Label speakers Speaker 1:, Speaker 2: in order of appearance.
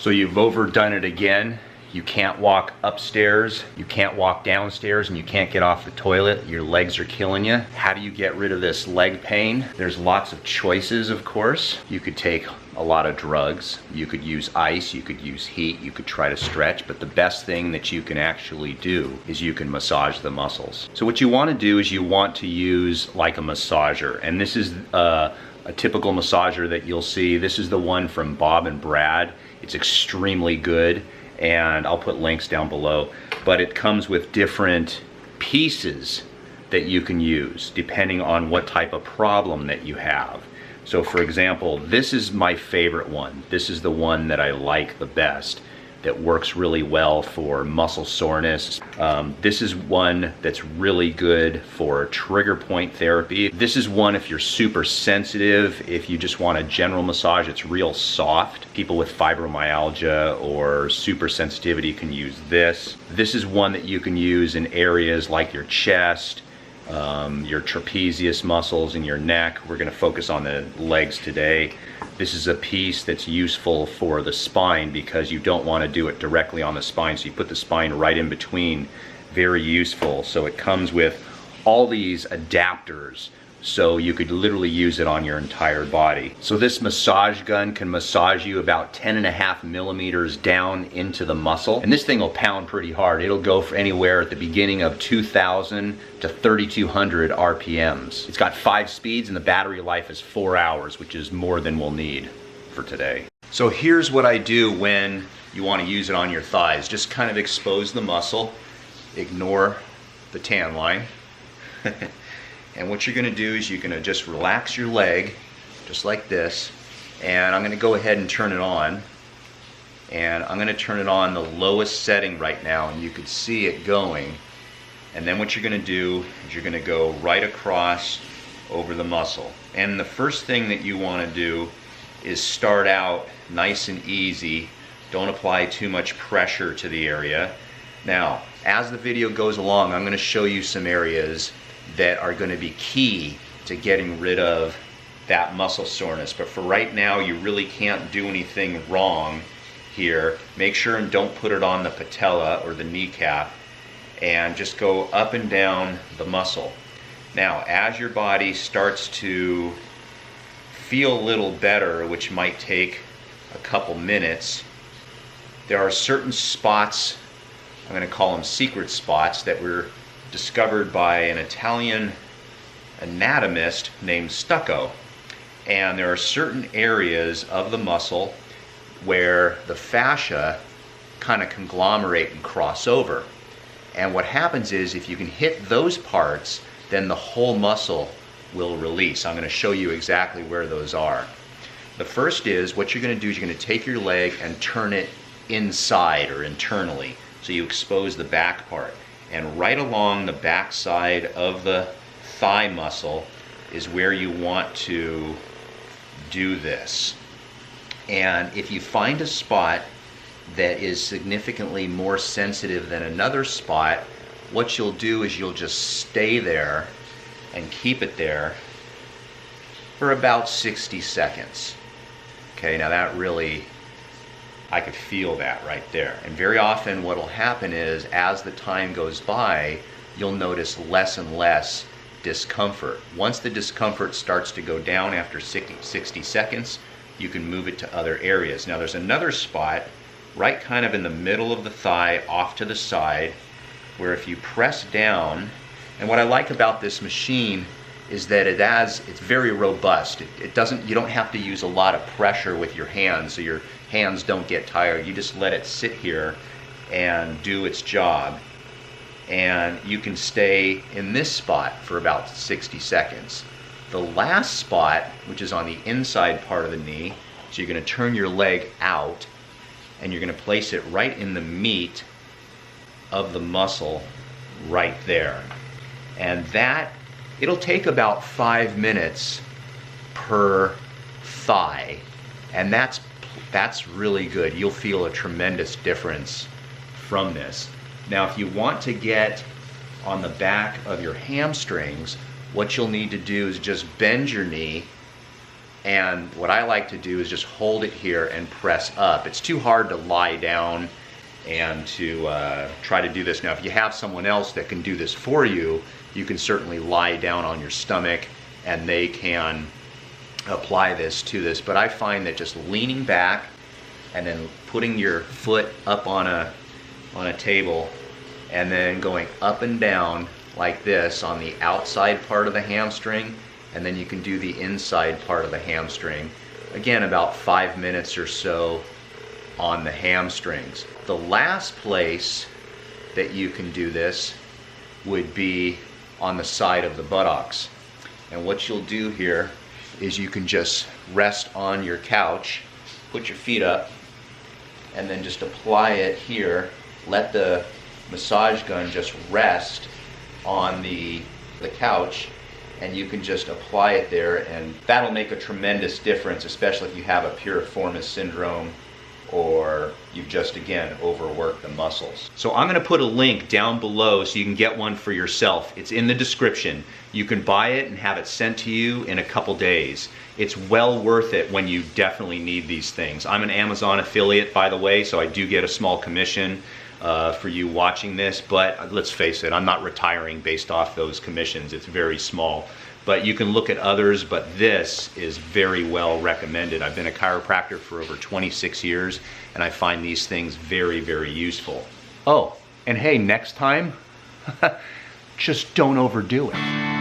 Speaker 1: So you've overdone it again. You can't walk upstairs, you can't walk downstairs, and you can't get off the toilet. Your legs are killing you. How do you get rid of this leg pain? There's lots of choices, of course. You could take a lot of drugs. You could use ice, you could use heat, you could try to stretch, but the best thing that you can actually do is you can massage the muscles. So what you want to do is you want to use like a massager, and this is a typical massager that you'll see. This is the one from Bob and Brad. It's extremely good, and I'll put links down below, but it comes with different pieces that you can use depending on what type of problem that you have. So for example, this is my favorite one. This is the one that I like the best, that works really well for muscle soreness. This is one that's really good for trigger point therapy. This is one if you're super sensitive, if you just want a general massage, it's real soft. People with fibromyalgia or super sensitivity can use this. This is one that you can use in areas like your chest, your trapezius muscles in your neck. We're going to focus on the legs today. This is a piece that's useful for the spine because you don't want to do it directly on the spine, so you put the spine right in between. Very useful. So it comes with all these adapters, so you could literally use it on your entire body. So this massage gun can massage you about 10.5 millimeters down into the muscle, and this thing will pound pretty hard. It'll go for anywhere at the beginning of 2,000 to 3,200 RPMs. It's got 5 speeds and the battery life is 4 hours, which is more than we'll need for today. So here's what I do when you want to use it on your thighs. Just kind of expose the muscle, ignore the tan line. And what you're going to do is you're going to just relax your leg, just like this, and I'm going to go ahead and turn it on. And I'm going to turn it on the lowest setting right now, and you can see it going. And then what you're going to do is you're going to go right across over the muscle. And the first thing that you want to do is start out nice and easy. Don't apply too much pressure to the area. Now, as the video goes along, I'm going to show you some areas that are going to be key to getting rid of that muscle soreness. But for right now, you really can't do anything wrong here. Make sure and don't put it on the patella or the kneecap, and just go up and down the muscle. Now, as your body starts to feel a little better, which might take a couple minutes, there are certain spots, I'm going to call them secret spots, that were discovered by an Italian anatomist named Stucco. And there are certain areas of the muscle where the fascia kind of conglomerate and cross over. And what happens is if you can hit those parts, then the whole muscle will release. I'm going to show you exactly where those are. The first is, what you're going to do is you're going to take your leg and turn it inside or internally. So you expose the back part. And right along the back side of the thigh muscle is where you want to do this. And if you find a spot that is significantly more sensitive than another spot, what you'll do is you'll just stay there and keep it there for about 60 seconds. Okay, now that really, I could feel that right there. And very often what will happen is, as the time goes by, you'll notice less and less discomfort. Once the discomfort starts to go down after 60 seconds, you can move it to other areas. Now there's another spot right kind of in the middle of the thigh off to the side, where if you press down, and what I like about this machine is that it's very robust. You don't have to use a lot of pressure with your hands, so your hands don't get tired. You just let it sit here and do its job. And you can stay in this spot for about 60 seconds. The last spot, which is on the inside part of the knee, so you're going to turn your leg out and you're going to place it right in the meat of the muscle right there. And that, it'll take about 5 minutes per thigh, and that's really good. You'll feel a tremendous difference from this. Now, if you want to get on the back of your hamstrings, what you'll need to do is just bend your knee And what I like to do is just hold it here and press up. It's too hard to lie down and to try to do this. Now, if you have someone else that can do this for you, you can certainly lie down on your stomach and they can apply this to this. But I find that just leaning back and then putting your foot up on a table and then going up and down like this on the outside part of the hamstring, and then you can do the inside part of the hamstring. Again, about 5 minutes or so on the hamstrings. The last place that you can do this would be on the side of the buttocks. And what you'll do here is you can just rest on your couch, put your feet up, and then just apply it here. Let the massage gun just rest on the couch, and you can just apply it there, and that'll make a tremendous difference, especially if you have a piriformis syndrome or you've just, again, overworked the muscles. So I'm going to put a link down below so you can get one for yourself. It's in the description. You can buy it and have it sent to you in a couple days. It's well worth it when you definitely need these things. I'm an Amazon affiliate, by the way, so I do get a small commission for you watching this, but let's face it, I'm not retiring based off those commissions. It's very small. But you can look at others, but this is very well recommended. I've been a chiropractor for over 26 years, and I find these things very, very useful. Oh, and hey, next time, just don't overdo it.